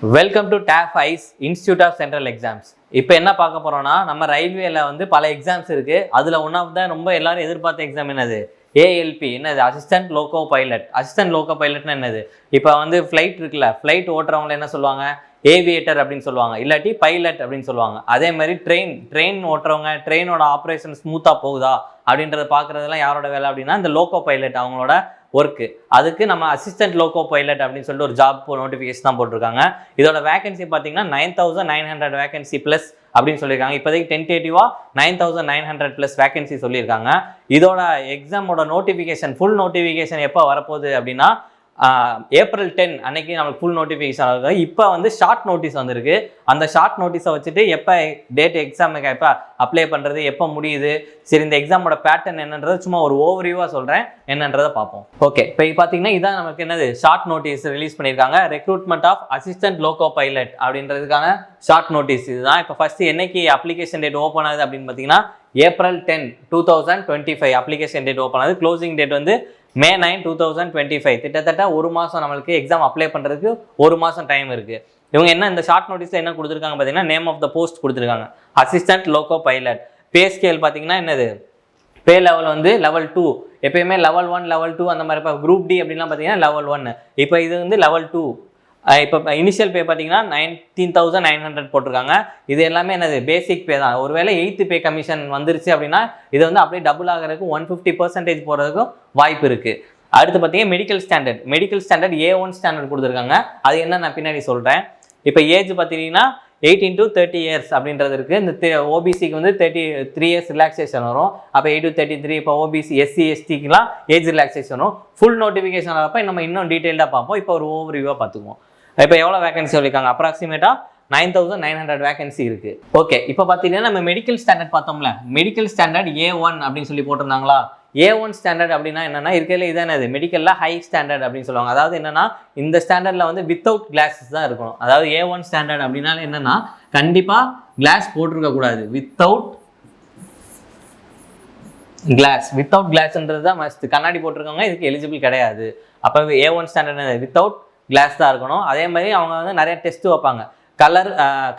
Welcome to டேப் ஐஸ் institute of central exams. இப்போ என்ன பார்க்க போறோம்னா, நம்ம ரயில்வேல வந்து பல எக்ஸாம்ஸ் இருக்கு. அதுல ஒன் ஆஃப் த ரொம்ப எல்லாரும் எதிர்பார்த்த எக்ஸாம் என்னது? ஏஎல்பி. என்னது? Assistant loco pilot. Assistant loco பைலட்னா என்னது? இப்போ வந்து ஃப்ளைட் இருக்குல்ல, ஃப்ளைட் ஓட்டுறவங்களை என்ன சொல்லுவாங்க? ஏவியேட்டர் அப்படின்னு சொல்லுவாங்க, இல்லாட்டி பைலட் அப்படின்னு சொல்லுவாங்க. அதே மாதிரி ட்ரெயின் ஓட்டுறவங்க, ட்ரெயினோட ஆப்ரேஷன் ஸ்மூத்தா போகுதா அப்படின்றத பார்க்கறதெல்லாம் யாரோட வேலை அப்படின்னா இந்த லோகோ பைலட் அவங்களோட ஒர்க்கு. அதுக்கு நம்ம அசிஸ்டன்ட் லோகோ பைலட் அப்படின்னு சொல்லிட்டு ஒரு ஜாப் நோட்டிஃபிகேஷன் தான் போட்டிருக்காங்க. இதோட வேகன்சி பார்த்தீங்கன்னா 9900 வேகன்சி ப்ளஸ் அப்படின்னு சொல்லியிருக்காங்க. இப்போதைக்கு டென்டேட்டிவாக 9900 ப்ளஸ் வேகன்சி சொல்லியிருக்காங்க. இதோட எக்ஸாமோட நோட்டிஃபிகேஷன், ஃபுல் நோட்டிஃபிகேஷன் எப்போ வரப்போகுது அப்படின்னா ஏப்ரல் 10 அன்னைக்கு நம்மளுக்கு ஃபுல் நோட்டிஃபிகேஷன் ஆகுது. இப்போ வந்து ஷார்ட் நோட்டீஸ் வந்திருக்கு. அந்த ஷார்ட் நோட்டீஸை வச்சுட்டு எப்போ டேட் எக்ஸாமுக்கு எப்போ அப்ளை பண்ணுறது, எப்போ முடியுது, சரி இந்த எக்ஸாமோட பேட்டர்ன் என்னன்றது சும்மா ஒரு ஓவர்வியூவாக சொல்கிறேன், என்னன்றதை பார்ப்போம். ஓகே, இப்போ பார்த்தீங்கன்னா இதான் நமக்கு என்னது ஷார்ட் நோட்டீஸ் ரிலீஸ் பண்ணியிருக்காங்க. Recruitment of assistant loco pilot அப்படின்றதுக்கான ஷார்ட் நோட்டீஸ் இதுதான். இப்போ ஃபஸ்ட்டு என்னைக்கு அப்ளிகேஷன் டேட் ஓப்பன் ஆகுது அப்படின்னு பார்த்தீங்கன்னா ஏப்ரல் 10, 2025 அப்ளிகேஷன் டேட் ஓப்பன் ஆகுது. க்ளோசிங் டேட் வந்து May 9, 2025. கிட்டத்தட்ட ஒரு மாதம் நம்மளுக்கு எக்ஸாம் அப்ளை பண்ணுறதுக்கு ஒரு மாதம் டைம் இருக்குது. இவங்க என்ன இந்த ஷார்ட் நோட்டீஸில் என்ன கொடுத்துருக்காங்க பார்த்தீங்கன்னா, நேம் ஆஃப் த போஸ்ட் கொடுத்துருக்காங்க, assistant loco pilot. Pay scale பார்த்தீங்கன்னா என்னது? பே லெவல் வந்து லெவல் 2. எப்பயுமே லெவல் 1, லெவல் 2 அந்த மாதிரி. இப்போ குரூப் டி அப்படின்லாம் பார்த்தீங்கன்னா லெவல் 1. இப்போ இது வந்து லெவல் 2. இப்போ இனிஷியல் பே பார்த்தீங்கன்னா 19,900 போட்டிருக்காங்க. இது எல்லாமே என்னது? பேசிக் பே தான். ஒருவேளை 8th பே கமிஷன் வந்துருச்சு அப்படின்னா இது வந்து அப்படியே டபுள் ஆகிறதுக்கு 150% போகிறதுக்கும் வாய்ப்பு இருக்குது. அடுத்து பார்த்தீங்கன்னா மெடிக்கல் ஸ்டாண்டர்ட் A1 ஸ்டாண்டர்ட் கொடுத்துருக்காங்க. அது என்ன நான் பின்னாடி சொல்கிறேன். இப்போ ஏஜ் பார்த்தீங்கன்னா 18 to 30 years அப்படின்றது இருக்குது. இந்த ஓபிசிக்கு வந்து 33 years ரிலாக்ஸேஷன் வரும். அப்போ 8 to 33. இப்போ ஓபிசி எஸ்சி எஸ்டிக்கெலாம் ஏஜ் ரிலாக்ஸேஷன் வரும். ஃபுல் நோட்டிஃபிகேஷன் வரப்போ நம்ம இன்னும் டீட்டெயில்டாக பார்ப்போம். இப்போ ஒரு ஓவர்வியூவாக பார்த்துக்குவோம். இப்போ எவ்வளோ வேகன்சி சொல்லியிருக்காங்க? அப்ராக்சிமேட்டாக 9900 வேகன்சி இருக்குது. ஓகே, இப்போ பார்த்தீங்கன்னா நம்ம மெடிக்கல் ஸ்டாண்டர்ட் பார்த்தோம்ல, மெடிக்கல் ஸ்டாண்டர்ட் A1 அப்படின்னு சொல்லி போட்டிருந்தாங்களா? A1 ஸ்டாண்டர்ட் அப்படின்னா என்னன்னா, இருக்கிறதுல இதான் என்னது? மெடிக்கலில் ஹை ஸ்டாண்டர்ட் அப்படின்னு சொல்லுவாங்க. அதாவது என்னன்னா, இந்த ஸ்டாண்டர்டில் வந்து வித்தவுட் கிளாஸஸ் தான் இருக்கணும். அதாவது A1 ஸ்டாண்டர்ட் அப்படின்னா என்னன்னா, கண்டிப்பாக கிளாஸ் போட்டிருக்க கூடாது. வித்தவுட் கிளாஸ்ன்றது தான் மஸ்ட். கண்ணாடி போட்டிருக்கவங்க இதுக்கு எலிஜிபிள் கிடையாது. அப்போ A1 ஸ்டாண்டர்ட் வித்தவுட் கிளாஸ் தான் இருக்கணும். அதே மாதிரி அவங்க வந்து நிறைய டெஸ்ட் வைப்பாங்க.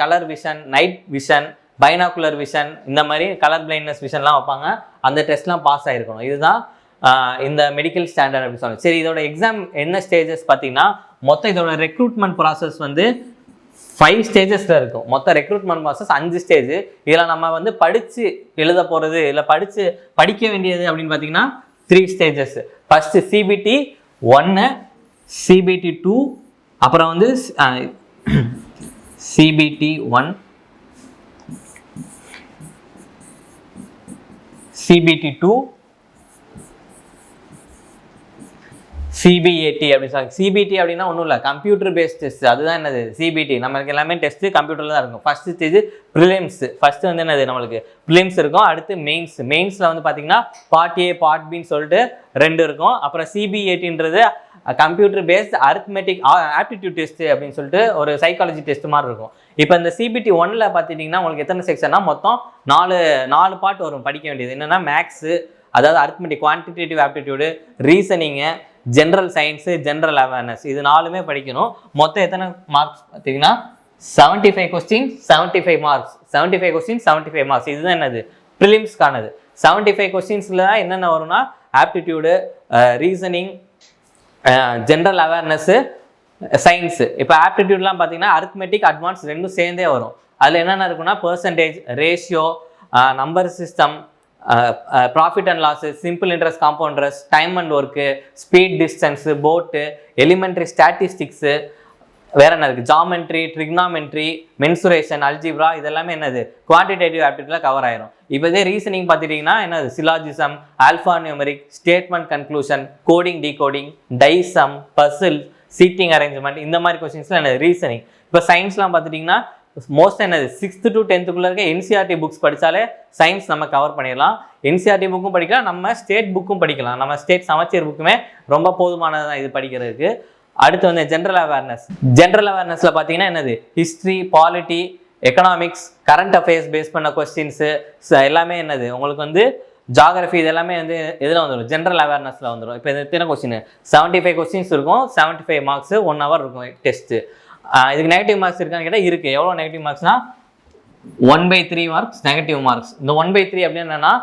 Colour vision, night vision, binocular vision, இந்த மாதிரி கலர் பிளைண்ட்னஸ் விஷன்லாம் வைப்பாங்க. அந்த டெஸ்ட்லாம் பாஸ் ஆகிருக்கணும். இதுதான் இந்த மெடிக்கல் ஸ்டாண்டர்ட் அப்படின்னு சொல்லுவாங்க. சரி, இதோட எக்ஸாம் என்ன ஸ்டேஜஸ் பார்த்தீங்கன்னா, மொத்தம் இதோட ரெக்ரூட்மெண்ட் ப்ராசஸ் வந்து 5 ஸ்டேஜஸில் இருக்கும். மொத்தம் ரெக்ரூட்மெண்ட் ப்ராசஸ் 5 ஸ்டேஜ். இதில் நம்ம வந்து படித்து எழுத போகிறது, இல்லை படிக்க வேண்டியது அப்படின்னு பார்த்தீங்கன்னா 3 ஸ்டேஜஸ். ஃபஸ்ட்டு CBT 1, CBT 2, அப்புறம் வந்து CBT 1, CBT 2, CBAT அப்படின்னு சொல்லுவாங்க. CBT அப்படின்னா ஒன்றும் இல்லை, கம்ப்யூட்டர் பேஸ்ட் டெஸ்ட். அதுதான் என்னது? CBT. நம்மளுக்கு எல்லாமே டெஸ்ட்டு கம்ப்யூட்டரில் தான் இருக்கும். First stage prelims. ஃபஸ்ட்டு வந்து என்னது? நம்மளுக்கு ப்ரிலிம்ஸ் இருக்கும். அடுத்து மெயின்ஸில் வந்து பார்த்தீங்கன்னா பார்ட் A, பார்ட் Bன்னு சொல்லிட்டு 2 இருக்கும். அப்புறம் CBATன்றது computer based arithmetic aptitude test அப்படின்னு சொல்லிட்டு ஒரு சைக்காலஜி டெஸ்ட் மாதிரி இருக்கும். இப்போ இந்த CBT 1ல் பார்த்துட்டிங்கன்னா உங்களுக்கு எத்தனை செக்ஷன்னா மொத்தம் 4 பார்ட் வரும் படிக்க வேண்டியது. என்னென்னா மேக்ஸு, அதாவது arithmetic, quantitative aptitude, reasoning, general science, general awareness, இது 4மே படிக்கணும். மொத்தம் எத்தனை மார்க்ஸ் பார்த்தீங்கன்னா 75 கொஸ்டின் 75 மார்க்ஸ். 75 question 75 marks. இதுதான் என்னது? ப்ரிலிம்ஸ்க்கானது. 75 கொஸ்டின்ஸில் என்னென்ன வரும்னா aptitude, reasoning, general awareness, science. இப்போ ஆப்டிடியூட்லாம் பார்த்தீங்கன்னா அரித்மெட்டிக், அட்வான்ஸ் ரெண்டும் சேர்ந்தே வரும். அதில் என்னென்ன இருக்குன்னா percentage, ratio, number system, profit and loss, simple interest, compound interest, time and work, speed, distance, போட்டு, எலிமெண்ட்ரி ஸ்டாட்டிஸ்டிக்ஸு, வேற என்ன இருக்குது? ஜாமெண்ட்ரி, ட்ரிக்னாமெண்ட்ரி, மென்சுரேஷன், அல்ஜிப்ரா, இதெல்லாமே என்னது? குவான்டிடேட்டிவ் ஆப்டிடியூட்ல கவர் ஆயிரும். இப்போ இதே ரீசனிங் பார்த்துட்டிங்கன்னா என்னது? Syllogism, alphanumeric, statement conclusion, coding decoding, டைசம், பசில், சீட்டிங் அரேஞ்ச்மெண்ட், இந்த மாதிரி கொஸ்டின்ஸ்லாம் என்னது? ரீசனிங். இப்போ சயின்ஸ்லாம் பார்த்துட்டிங்கன்னா மோஸ்ட் என்னது? 6th to 10th இருக்க NCERT புக்ஸ் படித்தாலே சயின்ஸ் நம்ம கவர் பண்ணிடலாம். NCERT புக்கும் படிக்கலாம், நம்ம ஸ்டேட் புக்கும் படிக்கலாம். நம்ம ஸ்டேட் சமச்சீர் புக்குமே ரொம்ப போதுமானது தான் இது படிக்கிறதுக்கு. அடுத்து வந்து ஜென்ரல் அவேர்னஸில் பார்த்தீங்கன்னா என்னது? History, polity, economics, current affairs base பண்ண கொஸ்டின்ஸு எல்லாமே என்னது? உங்களுக்கு வந்து ஜாகிரஃபி, இதெல்லாமே வந்து எதில் வந்துடும்? ஜென்ரல் அவேர்னஸில் வந்துடும். இப்போ இது எத்தனை கொஸ்டின்? 75 கொஸ்டின்ஸ் இருக்கும், 75 மார்க்ஸு, 1 hour இருக்கும் டெஸ்ட்டு. இதுக்கு நெகட்டிவ் மார்க்ஸ் இருக்கான்னு கேட்டால் இருக்குது. எவ்வளோ நெகட்டிவ் மார்க்ஸ்னா 1/3 மார்க்ஸ் நெகட்டிவ் மார்க்ஸ். இந்த 1/3 அப்படின்னு என்னன்னா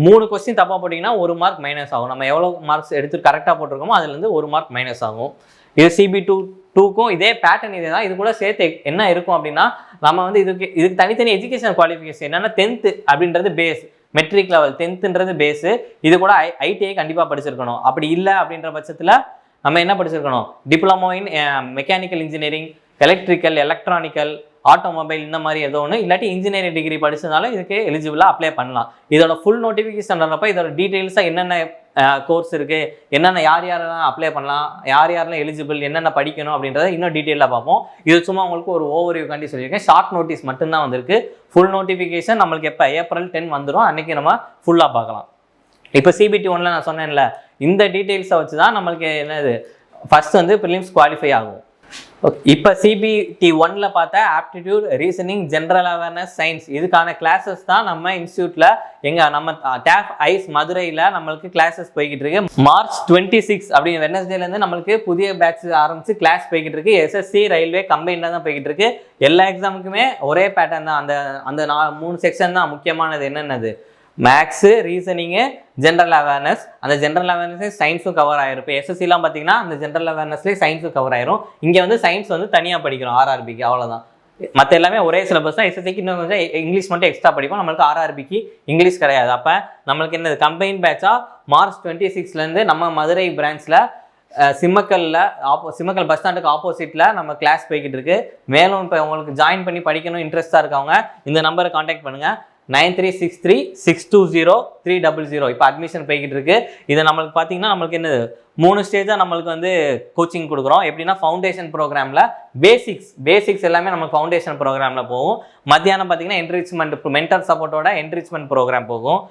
3 கொஸ்டின் தப்பாக போட்டிங்கன்னா 1 மார்க் மைனஸ் ஆகும். நம்ம எவ்வளோ மார்க்ஸ் எடுத்து கரெக்டாக போட்டிருக்கோமோ அதுலேருந்து 1 மார்க் மைனஸ் ஆகும். இது CB2க்கும் இதே பேட்டர்ன் இதே தான். இது கூட சேர்த்து என்ன இருக்கும் அப்படின்னா நம்ம வந்து இதுக்கு தனித்தனி எஜுகேஷன் குவாலிஃபிகேஷன் என்னன்னா 10th அப்படின்றது base, matric level 10th base. இது கூட ITI கண்டிப்பாக படிச்சிருக்கணும். அப்படி இல்லை அப்படின்ற பட்சத்தில் நம்ம என்ன படிச்சிருக்கணும், diploma in mechanical engineering, electrical, electronical, automobile இந்த மாதிரி ஏதோ ஒன்று, இல்லாட்டி இன்ஜினியரிங் டிகிரி படிச்சதுனாலும் இதுக்கு எலிஜிபிளாக அப்ளை பண்ணலாம். இதோட ஃபுல் நோட்டிஃபிகேஷன் வரப்போ இதோட டீட்டெயில்ஸாக என்னென்ன கோர்ஸ் இருக்குது, என்னென்ன யாரெல்லாம் அப்ளை பண்ணலாம், யாரெல்லாம் எலிஜிபிள், என்னென்ன படிக்கணும் அப்படின்றத இன்னும் டீட்டெயிலாக பார்ப்போம். இது சும்மா உங்களுக்கு ஒரு ஓவர்வியூ கண்டி சொல்லியிருக்கேன். ஷார்ட் நோட்டீஸ் மட்டும்தான் வந்திருக்கு. ஃபுல் நோட்டிஃபிகேஷன் நம்மளுக்கு எப்போ April 10 வந்துடும், அன்றைக்கி நம்ம ஃபுல்லாக பார்க்கலாம். இப்போ CBT 1ல் நான் சொன்னேன்ல, இந்த டீட்டெயில்ஸை வச்சு தான் நம்மளுக்கு என்னது ஃபஸ்ட் வந்து ப்ரிலிம்ஸ் குவாலிஃபை ஆகும். இப்போ CBT 1ல் பார்த்தா aptitude, reasoning, general awareness, science இதுக்கான கிளாஸஸ் தான் நம்ம இன்ஸ்டியூட்டில் நம்ம TAF ICE மதுரையில் நம்மளுக்கு கிளாஸஸ் போய்கிட்டு இருக்கு. March 26 அப்படிங்கிற வெட்னஸ்டேலேருந்து நம்மளுக்கு புதிய பேட்ச் ஆரம்பிச்சு கிளாஸ் போய்கிட்டு இருக்கு. SSC ரயில்வே கம்பைனில் தான் போய்கிட்டு இருக்கு. எல்லா எக்ஸாமுக்குமே ஒரே பேட்டர்ன் தான். அந்த 3 செக்ஷன் தான் முக்கியமானது. என்னென்னது, மேக்ஸு, ரீசனிங்கு, ஜென்ரல் அவேர்னஸ். அந்த ஜென்ரல் அவேர்னஸ் சயின்ஸும் கவர் ஆயிரும். இப்போ SSCலாம் பார்த்தீங்கன்னா அந்த ஜென்ரல் அவேர்னஸ்லேயே சயின்ஸும் கவர் ஆயிரும். இங்கே வந்து சயின்ஸ் வந்து தனியாக படிக்கிறோம் RRBக்கு, அவ்வளோதான். மற்ற எல்லாமே ஒரே சிலபஸ் தான். SSCக்கு இன்னும் கொஞ்சம் இங்கிலீஷ் மட்டும் எக்ஸ்ட்ரா படிப்போம். நம்மளுக்கு RRBக்கு இங்கிலீஷ் கிடையாது. அப்போ நம்மளுக்கு என்னது கம்பைன் பேட்சாக March 26லேருந்து நம்ம மதுரை பிரான்ச்சில் சிம்மக்கல் பஸ் ஸ்டாண்டுக்கு ஆப்போசிட்டில் நம்ம கிளாஸ் போய்கிட்டு இருக்கு. மேலும் இப்போ உங்களுக்கு ஜாயின் பண்ணி படிக்கணும் இன்ட்ரெஸ்ட்டாக இருக்கவங்க இந்த நம்பரை காண்டாக்ட் பண்ணுங்கள். 9363620300. இப்போ அட்மிஷன் போய்கிட்டு இருக்கு. இது நம்மளுக்கு பார்த்தீங்கன்னா நம்மளுக்கு என்னது 3 ஸ்டேஜாக நம்மளுக்கு வந்து கோச்சிங் கொடுக்குறோம். எப்படின்னா ஃபவுண்டேஷன் ப்ரோக்ராமில் பேசிக்ஸ் எல்லாமே நமக்கு ஃபவுண்டேஷன் ப்ரோக்ராமில் போகும். மத்தியானம் பார்த்தீங்கன்னா என்ரிச்மெண்ட், மென்டர் சப்போர்ட்டோட என்ரிச்மெண்ட் ப்ரோக்ராம் போகும்.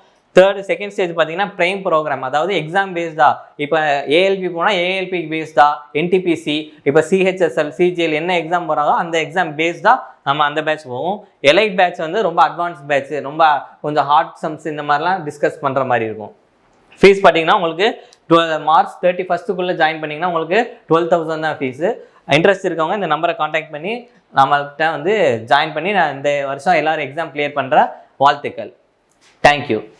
செகண்ட் ஸ்டேஜ் பார்த்தீங்கன்னா பிரைம் ப்ரோக்ராம், அதாவது எக்ஸாம் பேஸ்டா. இப்போ ALP போனால் ALP பேஸ்டா, NTPC, இப்போ CHSL, CGL என்ன எக்ஸாம் போகிறாங்களோ அந்த எக்ஸாம் பேஸ்டா நம்ம அந்த பேட்ச் போவோம். எலைட் பேட்ச் வந்து ரொம்ப அட்வான்ஸ் பேட்ச், ரொம்ப கொஞ்சம் ஹார்ட் சம்ஸ் இந்த மாதிரிலாம் டிஸ்கஸ் பண்ணுற மாதிரி இருக்கும். ஃபீஸ் பார்த்தீங்கன்னா உங்களுக்கு March 31 ஜாயின் பண்ணிங்கன்னா உங்களுக்கு 12,000 தான் ஃபீஸு. இன்ட்ரெஸ்ட் இருக்கவங்க இந்த நம்பரை காண்டாக்ட் பண்ணி நம்மள்கிட்ட வந்து ஜாயின் பண்ணி நான் இந்த வருஷம் எல்லோரும் எக்ஸாம் கிளியர் பண்ணுற வாழ்த்துக்கள். தேங்க்யூ.